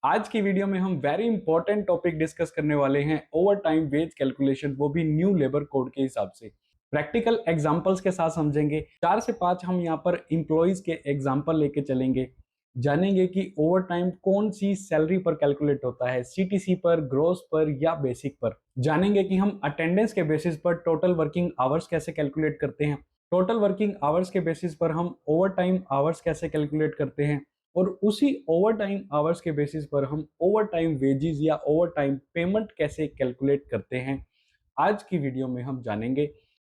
आज की वीडियो में हम वेरी इंपॉर्टेंट टॉपिक डिस्कस करने वाले हैं, ओवर टाइम वेज कैलकुलेशन, वो भी न्यू लेबर कोड के हिसाब से। प्रैक्टिकल एग्जांपल्स के साथ समझेंगे। 4 से 5 हम यहाँ पर एम्प्लॉइज के एग्जांपल लेके चलेंगे। जानेंगे कि ओवर टाइम कौन सी सैलरी पर कैलकुलेट होता है, सीटीसी पर, ग्रोस पर या बेसिक पर। जानेंगे कि हम अटेंडेंस के बेसिस पर टोटल वर्किंग आवर्स कैसे कैलकुलेट करते हैं। टोटल वर्किंग आवर्स के बेसिस पर हम ओवर टाइम आवर्स कैसे कैलकुलेट करते हैं, और उसी ओवर टाइम आवर्स के बेसिस पर हम ओवर टाइम वेजेस या ओवर टाइम पेमेंट कैसे कैलकुलेट करते हैं। आज की वीडियो में हम जानेंगे।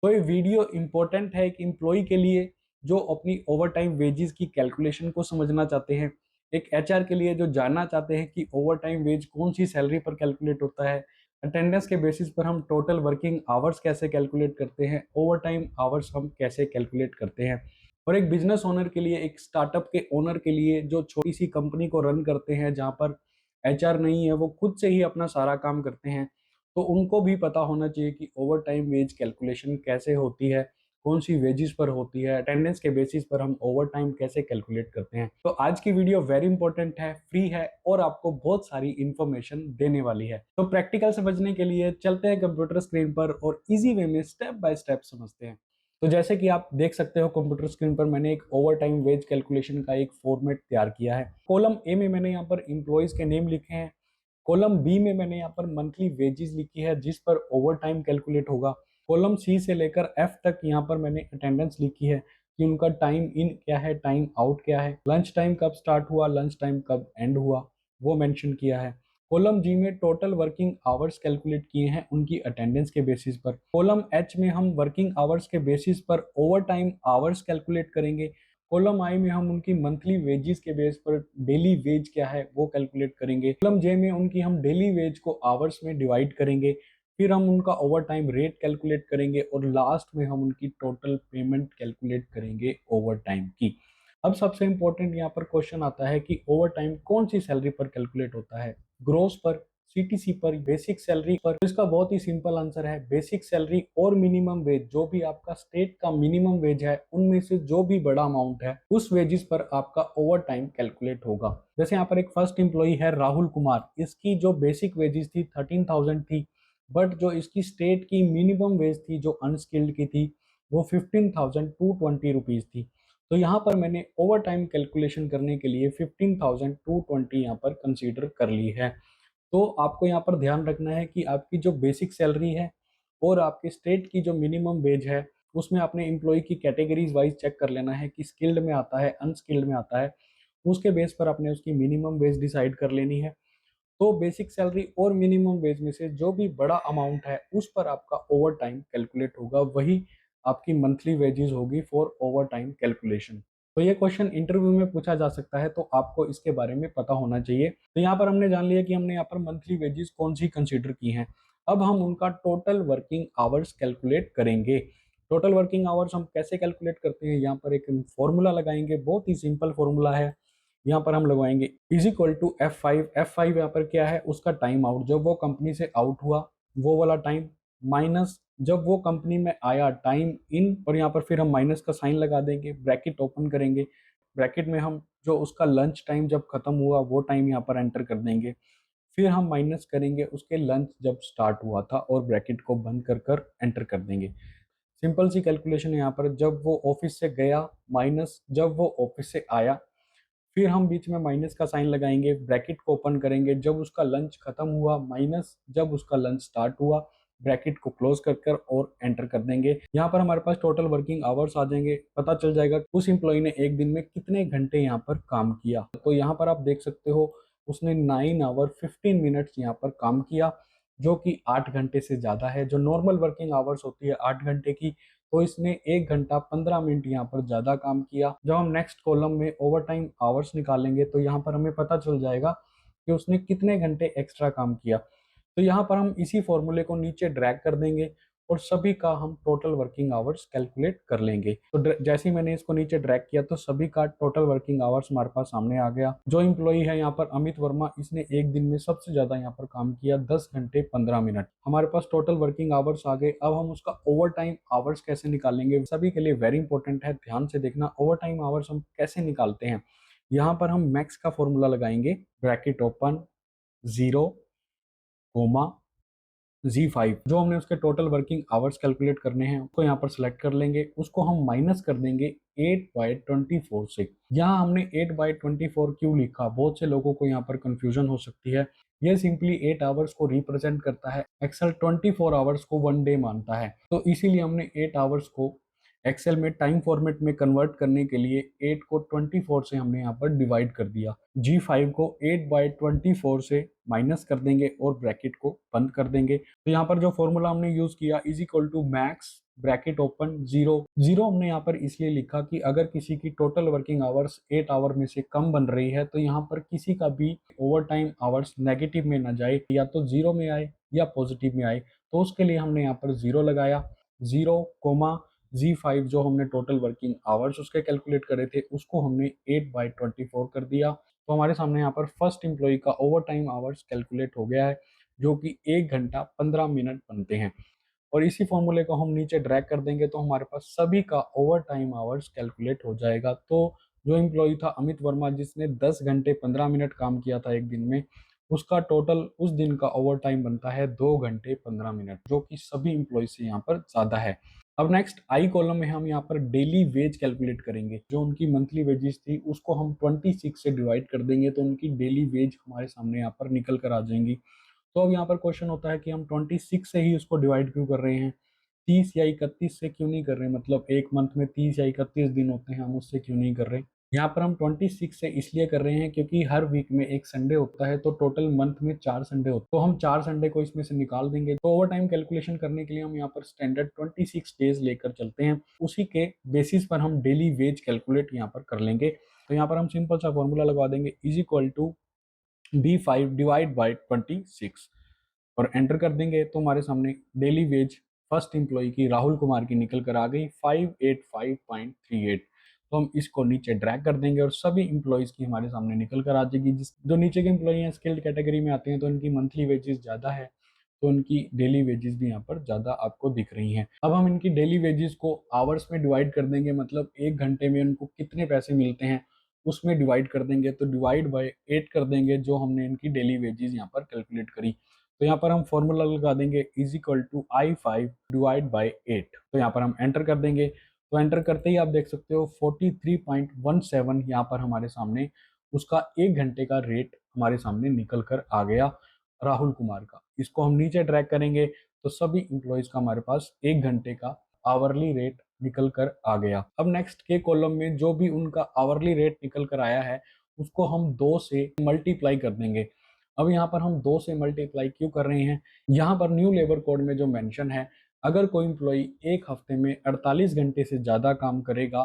तो ये वीडियो इंपॉर्टेंट है एक एम्प्लॉय के लिए जो अपनी ओवर टाइम वेजेस की कैलकुलेशन को समझना चाहते हैं, एक एचआर के लिए जो जानना चाहते हैं कि ओवर टाइम वेज कौन सी सैलरी पर कैलकुलेट होता है, अटेंडेंस के बेसिस पर हम टोटल वर्किंग आवर्स कैसे कैलकुलेट करते हैं, ओवर टाइम आवर्स हम कैसे कैलकुलेट करते हैं, और एक बिजनेस ओनर के लिए, एक स्टार्टअप के ओनर के लिए जो छोटी सी कंपनी को रन करते हैं, जहाँ पर एचआर नहीं है, वो खुद से ही अपना सारा काम करते हैं, तो उनको भी पता होना चाहिए कि ओवर टाइम वेज कैलकुलेशन कैसे होती है, कौन सी वेजेस पर होती है, अटेंडेंस के बेसिस पर हम ओवर टाइम कैसे कैलकुलेट करते हैं। तो आज की वीडियो वेरी इंपॉर्टेंट है, फ्री है और आपको बहुत सारी इंफॉर्मेशन देने वाली है। तो प्रैक्टिकल समझने के लिए चलते हैं कंप्यूटर स्क्रीन पर और इजी वे में स्टेप बाय स्टेप समझते हैं। तो जैसे कि आप देख सकते हो कंप्यूटर स्क्रीन पर मैंने एक ओवर टाइम वेज कैलकुलेशन का एक फॉर्मेट तैयार किया है। कॉलम ए में मैंने यहाँ पर एम्प्लॉयज के नेम लिखे हैं। कॉलम बी में मैंने यहाँ पर मंथली वेजेस लिखी है जिस पर ओवर टाइम कैलकुलेट होगा। कॉलम सी से लेकर एफ तक यहाँ पर मैंने अटेंडेंस लिखी है कि उनका टाइम इन क्या है, टाइम आउट क्या है, लंच टाइम कब स्टार्ट हुआ, लंच टाइम कब एंड हुआ, वो मेंशन किया है। कॉलम जी में टोटल वर्किंग आवर्स कैलकुलेट किए हैं उनकी अटेंडेंस के बेसिस पर। कॉलम एच में हम वर्किंग आवर्स के बेसिस पर ओवर टाइम आवर्स कैलकुलेट करेंगे। कॉलम आई में हम उनकी मंथली वेजेस के बेस पर डेली वेज क्या है वो कैलकुलेट करेंगे। कॉलम जे में उनकी हम डेली वेज को आवर्स में डिवाइड करेंगे। फिर हम उनका ओवर टाइम रेट कैलकुलेट करेंगे और लास्ट में हम उनकी टोटल पेमेंट कैलकुलेट करेंगे ओवर टाइम की। अब सबसे इंपॉर्टेंट यहाँ पर क्वेश्चन आता है कि ओवर टाइम कौन सी सैलरी पर कैलकुलेट होता है, ग्रोस पर, सीटीसी पर, बेसिक सैलरी पर। तो इसका बहुत ही सिंपल आंसर है बेसिक सैलरी और मिनिमम वेज। जो भी आपका स्टेट का मिनिमम वेज है उनमें से जो भी बड़ा अमाउंट है उस वेजेस पर आपका ओवर टाइम कैलकुलेट होगा। जैसे यहाँ पर एक फर्स्ट एम्प्लॉई है राहुल कुमार, इसकी जो बेसिक वेजेस थी 13,000 थी, बट जो इसकी स्टेट की मिनिमम वेज थी जो अनस्किल्ड की थी वो 15,220 थी। तो यहाँ पर मैंने ओवर टाइम कैलकुलेशन करने के लिए 15,220 यहाँ पर कंसीडर कर ली है। तो आपको यहाँ पर ध्यान रखना है कि आपकी जो बेसिक सैलरी है और आपके स्टेट की जो मिनिमम वेज है उसमें आपने एम्प्लॉय की कैटेगरीज वाइज चेक कर लेना है कि स्किल्ड में आता है, अनस्किल्ड में आता है। उसके बेस पर आपने उसकी मिनिमम वेज डिसाइड कर लेनी है। तो बेसिक सैलरी और मिनिमम वेज में से जो भी बड़ा अमाउंट है उस पर आपका ओवर टाइम कैलकुलेट होगा, वही आपकी मंथली वेजेस होगी फॉर ओवर टाइम कैलकुलेशन। तो ये क्वेश्चन इंटरव्यू में पूछा जा सकता है, तो आपको इसके बारे में पता होना चाहिए। तो यहाँ पर हमने जान लिया कि हमने यहाँ पर मंथली वेजेस कौन सी कंसीडर की हैं। अब हम उनका टोटल वर्किंग आवर्स कैलकुलेट करेंगे। टोटल वर्किंग आवर्स हम कैसे कैलकुलेट करते हैं, यहाँ पर एक फॉर्मूला लगाएंगे, बहुत ही सिंपल फॉर्मूला है। यहाँ पर हम लगवाएंगे is equal to F5। F5 यहाँ पर क्या है, उसका टाइम आउट, जब वो कंपनी से आउट हुआ वो वाला टाइम, माइनस जब वो कंपनी में आया टाइम इन, और यहाँ पर फिर हम माइनस का साइन लगा देंगे, ब्रैकेट ओपन करेंगे, ब्रैकेट में हम जो उसका लंच टाइम जब खत्म हुआ वो टाइम यहाँ पर एंटर कर देंगे। फिर हम माइनस करेंगे उसके लंच जब स्टार्ट हुआ था और ब्रैकेट को बंद कर कर एंटर कर देंगे। सिंपल सी कैलकुलेशन है यहाँ पर, जब वो ऑफिस से गया माइनस जब वो ऑफिस से आया। फिर हम बीच में माइनस का साइन लगाएंगे, ब्रैकेट को ओपन करेंगे, जब उसका लंच खत्म हुआ, माइनस जब उसका लंच स्टार्ट हुआ, ब्रैकेट को क्लोज कर कर और एंटर कर देंगे। यहाँ पर हमारे पास टोटल वर्किंग आवर्स आ जाएंगे, पता चल जाएगा उस एम्प्लॉय ने एक दिन में कितने घंटे यहाँ पर काम किया। तो यहाँ पर आप देख सकते हो उसने 9 आवर 15 मिनट्स यहाँ पर काम किया, जो कि 8 घंटे से ज्यादा है। जो नॉर्मल वर्किंग आवर्स होती है 8 घंटे की, तो इसने 1 घंटा 15 मिनट यहाँ पर ज्यादा काम किया। जब हम नेक्स्ट कॉलम में ओवर टाइम आवर्स निकालेंगे तो यहाँ पर हमें पता चल जाएगा कि उसने कितने घंटे एक्स्ट्रा काम किया। तो यहाँ पर हम इसी फॉर्मूले को नीचे ड्रैग कर देंगे और सभी का हम टोटल वर्किंग आवर्स कैलकुलेट कर लेंगे। तो जैसे ही मैंने इसको नीचे ड्रैग किया तो सभी का टोटल वर्किंग आवर्स हमारे पास सामने आ गया। जो एम्प्लॉई है यहाँ पर अमित वर्मा, इसने एक दिन में सबसे ज्यादा यहाँ पर काम किया, 10 घंटे 15 मिनट। हमारे पास टोटल वर्किंग आवर्स आ गए। अब हम उसका ओवर टाइम आवर्स कैसे निकालेंगे, सभी के लिए वेरी इंपॉर्टेंट है, ध्यान से देखना। ओवर टाइम आवर्स हम कैसे निकालते हैं, यहाँ पर हम मैक्स का फॉर्मूला लगाएंगे, ब्रैकेट ओपन, 0 कोमा Z5, जो हमने उसके टोटल वर्किंग आवर्स कैलकुलेट करने हैं उसको यहाँ पर सिलेक्ट कर लेंगे, उसको हम माइनस कर देंगे 8/24 से। यहाँ हमने 8/24 क्यों लिखा, बहुत से लोगों को यहाँ पर कंफ्यूजन हो सकती है। ये सिंपली 8 आवर्स को रिप्रेजेंट करता है, एक्सेल 24 आवर्स को 1 डे मानता है, तो इसीलिए हमने 8 आवर्स को एक्सेल में टाइम फॉर्मेट में कन्वर्ट करने के लिए 8 को 24 से हमने यहाँ पर डिवाइड कर दिया। G5 को 8/24 से माइनस कर देंगे और ब्रैकेट को बंद कर देंगे। तो यहाँ पर जो फॉर्मूला हमने यूज किया is equal to max bracket open 0 0 हमने यहाँ पर इसलिए लिखा कि अगर किसी की टोटल वर्किंग आवर्स 8 आवर में से कम बन रही है तो यहाँ पर किसी का भी ओवर टाइम आवर्स नेगेटिव में ना जाए, या तो 0 में आए या पॉजिटिव में आए, तो उसके लिए हमने यहाँ पर 0 लगाया। 0 कोमा Z5 जो हमने टोटल वर्किंग आवर्स उसके कैलकुलेट करे थे उसको हमने 8/24 कर दिया। तो हमारे सामने यहाँ पर फर्स्ट एम्प्लॉय का ओवर टाइम आवर्स कैलकुलेट हो गया है, जो कि 1 घंटा 15 मिनट बनते हैं। और इसी फॉर्मूले को हम नीचे ड्रैग कर देंगे तो हमारे पास सभी का ओवर टाइम आवर्स कैलकुलेट हो जाएगा। तो जो एम्प्लॉय था अमित वर्मा, जिसने 10 घंटे 15 मिनट काम किया था एक दिन में, उसका टोटल उस दिन का ओवर टाइम बनता है 2 घंटे 15 मिनट, जो कि सभी एम्प्लॉय से यहाँ पर ज़्यादा है। अब नेक्स्ट आई कॉलम में हम यहाँ पर डेली वेज कैलकुलेट करेंगे। जो उनकी मंथली वेजेस थी उसको हम 26 से डिवाइड कर देंगे तो उनकी डेली वेज हमारे सामने यहाँ पर निकल कर आ जाएंगी। तो अब यहाँ पर क्वेश्चन होता है कि हम 26 से ही उसको डिवाइड क्यों कर रहे हैं, 30 या 31 से क्यों नहीं कर रहे, मतलब एक मंथ में 30 या 31 दिन होते हैं, हम उससे क्यों नहीं कर रहे। यहाँ पर हम 26 से इसलिए कर रहे हैं क्योंकि हर वीक में एक संडे होता है, तो टोटल मंथ में 4 संडे होते हैं, तो हम 4 संडे को इसमें से निकाल देंगे। तो ओवर टाइम कैलकुलेशन करने के लिए हम यहाँ पर स्टैंडर्ड 26 डेज लेकर चलते हैं, उसी के बेसिस पर हम डेली वेज कैलकुलेट यहाँ पर कर लेंगे। तो यहाँ पर हम सिंपल सा फॉर्मूला लगवा देंगे, इज इक्वल टू B5/26 और एंटर कर देंगे तो हमारे सामने डेली वेज फर्स्ट एम्प्लॉय की राहुल कुमार की निकल कर आ गई 585.38। तो हम इसको नीचे ड्रैग कर देंगे और सभी एम्प्लॉयज की हमारे सामने निकल कर आ जाएगी। जिस जो नीचे के एम्प्लॉय हैं स्किल्ड कैटेगरी में आते हैं तो इनकी मंथली वेजेस ज़्यादा है, तो उनकी डेली वेजेस भी यहाँ पर ज़्यादा आपको दिख रही हैं। अब हम इनकी डेली वेजेस को आवर्स में डिवाइड कर देंगे, मतलब 1 घंटे में उनको कितने पैसे मिलते हैं उसमें डिवाइड कर देंगे। तो डिवाइड बाय 8 कर देंगे जो हमने इनकी डेली वेजेस यहाँ पर कैलकुलेट करी। तो यहाँ पर हम फॉर्मूला लगा देंगे is equal to I5 divide by 8। तो यहाँ पर हम एंटर कर देंगे, तो एंटर करते ही आप देख सकते हो 43.17 यहाँ पर हमारे सामने उसका 1 घंटे का रेट हमारे सामने निकल कर आ गया राहुल कुमार का। इसको हम नीचे ट्रैक करेंगे तो सभी इंप्लॉइज का हमारे पास 1 घंटे का आवरली रेट निकल कर आ गया। अब नेक्स्ट के कॉलम में जो भी उनका आवरली रेट निकल कर आया है उसको हम 2 से मल्टीप्लाई कर देंगे। अब यहाँ पर हम 2 से मल्टीप्लाई क्यों कर रहे हैं, यहाँ पर न्यू लेबर कोड में जो मेंशन है, अगर कोई एम्प्लॉई एक हफ्ते में 48 घंटे से ज़्यादा काम करेगा,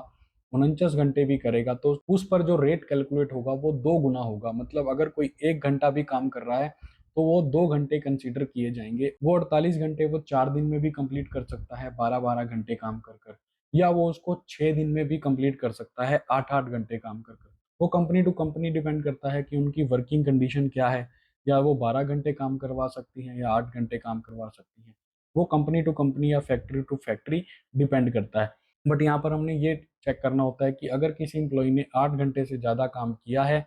49 घंटे भी करेगा, तो उस पर जो रेट कैलकुलेट होगा वो 2 गुना होगा। मतलब अगर कोई 1 घंटा भी काम कर रहा है तो वो 2 घंटे कंसीडर किए जाएंगे। वो 48 घंटे वो 4 दिन में भी कंप्लीट कर सकता है 12-12 घंटे काम कर कर, या वो उसको 6 दिन में भी कंप्लीट कर सकता है 8-8 घंटे काम कर कर। वो कंपनी टू कंपनी डिपेंड करता है कि उनकी वर्किंग कंडीशन क्या है, या वो 12 घंटे काम करवा सकती हैं या 8 घंटे काम करवा सकती हैं। वो कंपनी टू कंपनी या फैक्ट्री टू फैक्ट्री डिपेंड करता है। बट यहाँ पर हमने ये चेक करना होता है कि अगर किसी एम्प्लॉय ने 8 घंटे से ज़्यादा काम किया है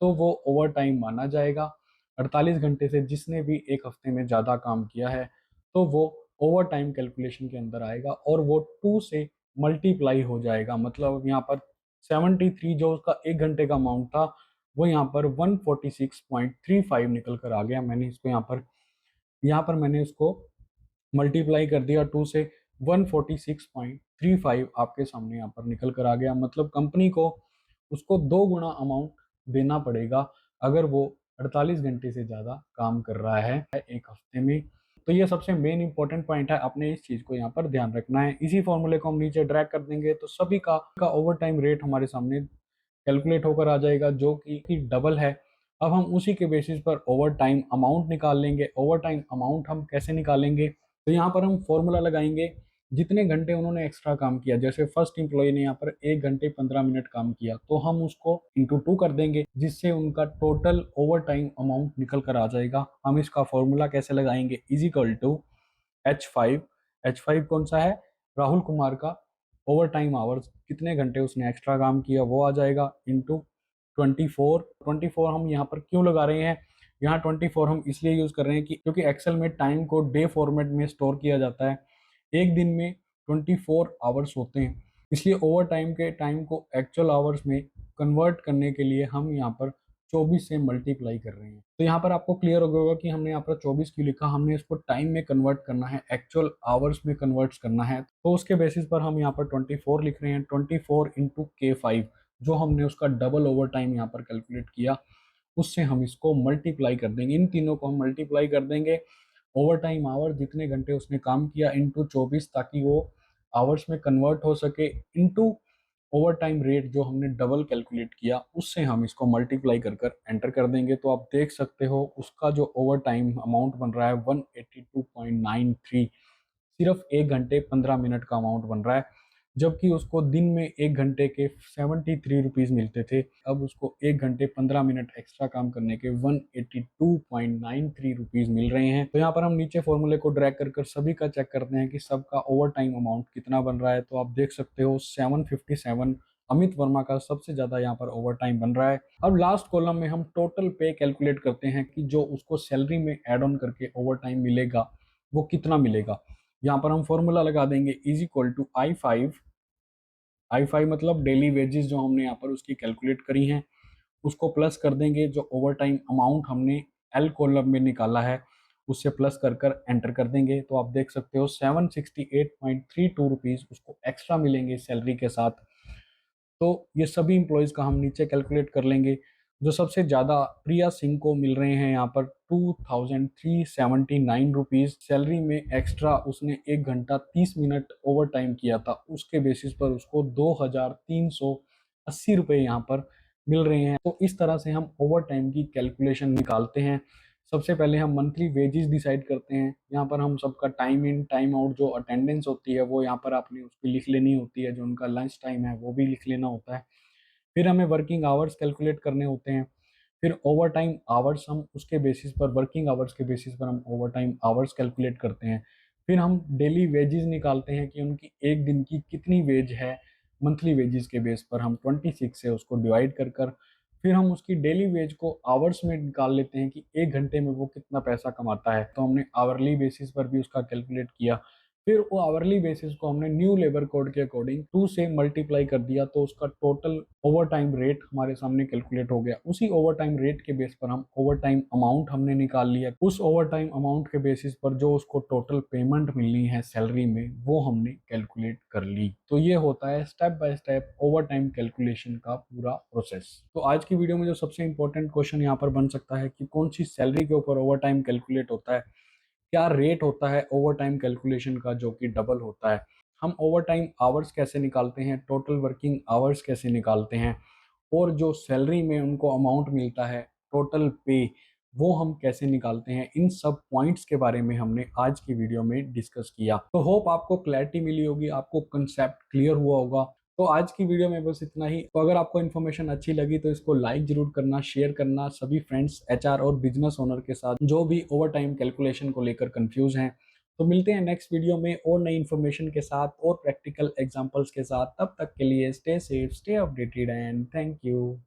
तो वो ओवर टाइम माना जाएगा। 48 घंटे से जिसने भी एक हफ्ते में ज़्यादा काम किया है तो वो ओवर टाइम कैलकुलेशन के अंदर आएगा और वो 2 से मल्टीप्लाई हो जाएगा। मतलब यहाँ पर 73 जो उसका 1 घंटे का अमाउंट था वो यहाँ पर 146.35 निकल कर आ गया। मैंने इसको यहाँ पर मैंने इसको मल्टीप्लाई कर दिया 2 से, 146.35 आपके सामने यहाँ पर निकल कर आ गया। मतलब कंपनी को उसको 2 गुना अमाउंट देना पड़ेगा अगर वो 48 घंटे से ज़्यादा काम कर रहा है एक हफ्ते में। तो ये सबसे मेन इंपॉर्टेंट पॉइंट है, आपने इस चीज़ को यहाँ पर ध्यान रखना है। इसी फॉर्मूले को हम नीचे ड्रैग कर देंगे तो सभी का ओवर टाइम रेट हमारे सामने कैलकुलेट होकर आ जाएगा जो कि डबल है। अब हम उसी के बेसिस पर ओवर टाइम अमाउंट निकाल लेंगे। ओवर टाइम अमाउंट हम कैसे निकालेंगे, तो यहाँ पर हम फॉर्मूला लगाएंगे जितने घंटे उन्होंने एक्स्ट्रा काम किया। जैसे फर्स्ट एम्प्लॉय ने यहाँ पर 1 घंटे 15 मिनट काम किया तो हम उसको इंटू 2 कर देंगे जिससे उनका टोटल ओवर टाइम अमाउंट निकल कर आ जाएगा। हम इसका फॉर्मूला कैसे लगाएंगे, is equal to H5। H5 कौन सा है, राहुल कुमार का ओवर टाइम आवर्स, कितने घंटे उसने एक्स्ट्रा काम किया वो आ जाएगा, इंटू 24 हम यहाँ पर क्यों लगा रहे हैं? यहाँ 24 हम इसलिए यूज़ कर रहे हैं कि क्योंकि एक्सेल में टाइम को डे फॉर्मेट में स्टोर किया जाता है। एक दिन में 24 आवर्स होते हैं, इसलिए ओवर टाइम के टाइम को एक्चुअल आवर्स में कन्वर्ट करने के लिए हम यहाँ पर 24 से मल्टीप्लाई कर रहे हैं। तो यहाँ पर आपको क्लियर हो गया होगा कि हमने यहाँ पर 24 क्यों लिखा, हमने इसको टाइम में कन्वर्ट करना है, एक्चुअल आवर्स में कन्वर्ट करना है, तो उसके बेसिस पर हम यहाँ पर 24 लिख रहे हैं। 24 इंटू K5 जो हमने उसका डबल ओवर टाइम यहाँ पर कैलकुलेट किया, उससे हम इसको मल्टीप्लाई कर देंगे, इन तीनों को हम मल्टीप्लाई कर देंगे। ओवर टाइम आवर जितने घंटे उसने काम किया इंटू 24 ताकि वो आवर्स में कन्वर्ट हो सके, इंटू ओवर टाइम रेट जो हमने डबल कैलकुलेट किया, उससे हम इसको मल्टीप्लाई कर कर एंटर कर देंगे। तो आप देख सकते हो उसका जो ओवर टाइम अमाउंट बन रहा है 182.93, सिर्फ 1 घंटे 15 मिनट का अमाउंट बन रहा है, जबकि उसको दिन में 1 घंटे के 73 रुपीज़ मिलते थे। अब उसको 1 घंटे 15 मिनट एक्स्ट्रा काम करने के 182.93 रुपीज़ मिल रहे हैं। तो यहाँ पर हम नीचे फॉर्मूले को ड्रैग कर कर सभी का चेक करते हैं कि सबका ओवर टाइम अमाउंट कितना बन रहा है। तो आप देख सकते हो 757 अमित वर्मा का सबसे ज़्यादा यहाँ पर ओवर टाइम बन रहा है। अब लास्ट कॉलम में हम टोटल पे कैलकुलेट करते हैं कि जो उसको सैलरी में एड ऑन करके ओवर टाइम मिलेगा वो कितना मिलेगा। यहाँ पर हम फॉर्मूला लगा देंगे is equal to I five मतलब डेली वेजेस जो हमने यहाँ पर उसकी कैलकुलेट करी हैं, उसको प्लस कर देंगे जो ओवर टाइम अमाउंट हमने एल कॉलम में निकाला है, उससे प्लस कर कर एंटर कर देंगे। तो आप देख सकते हो 768.32 रुपीज़ उसको एक्स्ट्रा मिलेंगे सैलरी के साथ। तो ये सभी इंप्लॉयज़ का हम नीचे कैलकुलेट कर लेंगे। जो सबसे ज़्यादा प्रिया सिंह को मिल रहे हैं यहाँ पर 2379 रुपीज़ सैलरी में एक्स्ट्रा, उसने 1 घंटा 30 मिनट ओवर टाइम किया था, उसके बेसिस पर उसको 2380 रुपये यहाँ पर मिल रहे हैं। तो इस तरह से हम ओवर टाइम की कैलकुलेशन निकालते हैं। सबसे पहले हम मंथली वेजेस डिसाइड करते हैं। यहाँ पर हम सबका टाइम इन टाइम आउट जो अटेंडेंस होती है वो यहाँ पर आपने उसकी लिख लेनी होती है, जो उनका लंच टाइम है वो भी लिख लेना होता है। फिर हमें वर्किंग आवर्स कैलकुलेट करने होते हैं। फिर ओवर टाइम आवर्स हम उसके बेसिस पर, वर्किंग आवर्स के बेसिस पर हम ओवर टाइम आवर्स कैलकुलेट करते हैं। फिर हम डेली वेजेस निकालते हैं कि उनकी एक दिन की कितनी वेज है, मंथली वेजेस के बेस पर हम 26 से उसको डिवाइड कर कर फिर हम उसकी डेली वेज को आवर्स में निकाल लेते हैं कि 1 घंटे में वो कितना पैसा कमाता है। तो हमने आवरली बेसिस पर भी उसका कैलकुलेट किया। फिर वो आवरली बेसिस को हमने न्यू लेबर कोड के अकॉर्डिंग 2 से मल्टीप्लाई कर दिया, तो उसका टोटल ओवर टाइम रेट हमारे सामने कैलकुलेट हो गया। उसी ओवर टाइम रेट के बेस पर हम ओवर टाइम अमाउंट हमने निकाल लिया। उस ओवर टाइम अमाउंट के बेसिस पर जो उसको टोटल पेमेंट मिलनी है सैलरी में वो हमने कैलकुलेट कर ली। तो ये होता है step by step over time calculation का पूरा प्रोसेस। तो आज की वीडियो में जो सबसे इंपॉर्टेंट क्वेश्चन यहाँ पर बन सकता है कि कौन सी सैलरी के ऊपर ओवर टाइम कैलकुलेट होता है, क्या रेट होता है ओवर टाइम कैलकुलेशन का जो कि डबल होता है, हम ओवर टाइम आवर्स कैसे निकालते हैं, टोटल वर्किंग आवर्स कैसे निकालते हैं, और जो सैलरी में उनको अमाउंट मिलता है टोटल पे वो हम कैसे निकालते हैं, इन सब पॉइंट्स के बारे में हमने आज की वीडियो में डिस्कस किया। तो होप आपको क्लैरिटी मिली होगी, आपको कंसेप्ट क्लियर हुआ होगा। तो आज की वीडियो में बस इतना ही। तो अगर आपको इन्फॉर्मेशन अच्छी लगी तो इसको लाइक जरूर करना, शेयर करना सभी फ्रेंड्स, एचआर और बिजनेस ओनर के साथ जो भी ओवर टाइम कैलकुलेशन को लेकर कंफ्यूज हैं। तो मिलते हैं नेक्स्ट वीडियो में और नई इन्फॉर्मेशन के साथ और प्रैक्टिकल एग्जांपल्स के साथ। तब तक के लिए stay safe, stay updated and thank you.